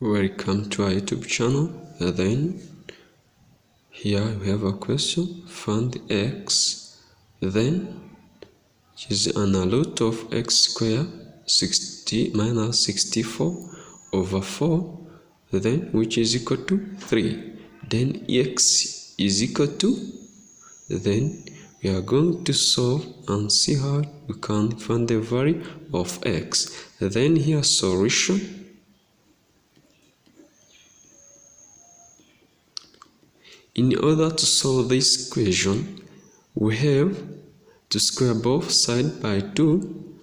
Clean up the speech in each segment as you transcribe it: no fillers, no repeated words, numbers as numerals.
Welcome to our YouTube channel. Then here we have a question. Find x, then which is under root of x squared 60 minus 64 over 4, then which is equal to 3. Then x is equal to, then we are going to solve and see how we can find the value of x. Then here solution. In order to solve this equation, we have to square both sides by 2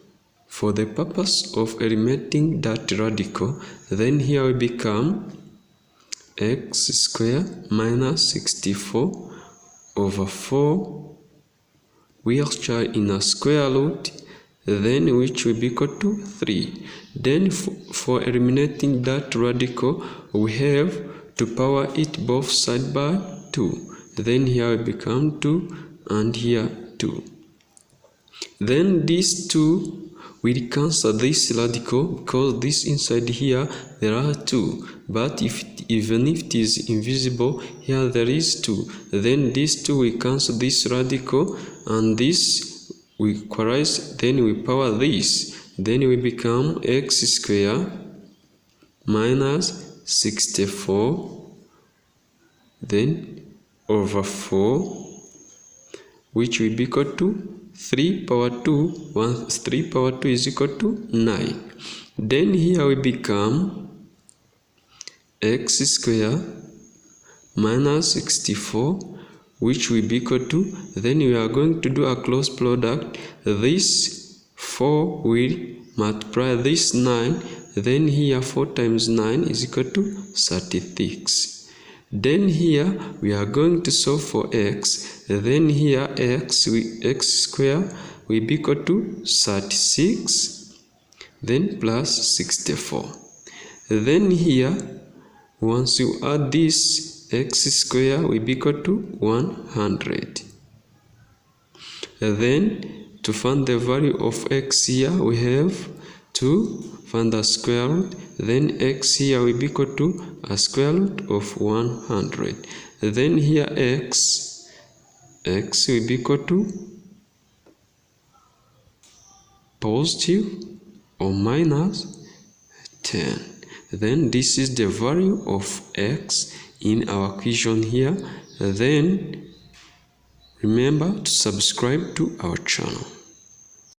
for the purpose of eliminating that radical. Then here will become x squared minus 64 over 4, which are in a square root, then which will be equal to 3. Then for eliminating that radical, we have to power it both sides by 2. Then here will become 2 and here 2. Then these 2 will cancel this radical because this inside here there are 2. But even if it is invisible, here there is 2. Then these 2 will cancel this radical and this we equalize, then we power this. Then we become x squared minus 64 then over 4, which will be equal to 3 power 2. 3 power 2 is equal to 9. Then here we become x squared minus 64, which will be equal to, then we are going to do a cross product. This 4 will multiply this 9, then here 4 times 9 is equal to 36. Then here we are going to solve for x. Then here x squared will be equal to 36, then plus 64. Then here once you add this, x squared will be equal to 100. Then to find the value of x here, we have to find the square root. Then x here will be equal to a square root of 100. Then here x will be equal to positive or minus 10. Then this is the value of x in our equation here. Then remember to subscribe to our channel.